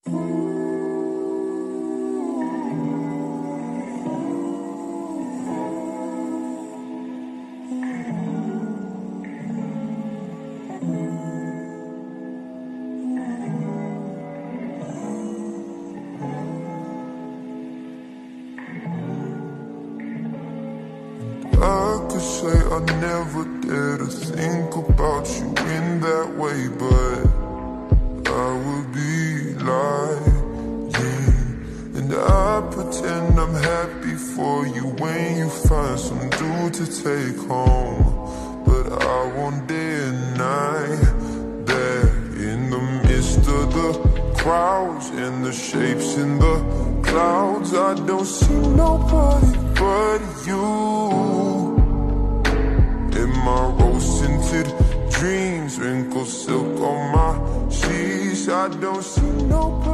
I could say I never dare to think about you in that way, but I would be lying. And I pretend I'm happy for you when you find some dude to take home. But I won't deny that in the midst of the crowds and the shapes in the clouds, I don't see nobody but you. In my rose-tinted dreams, wrinkled silk on my sheets, I don't see nobody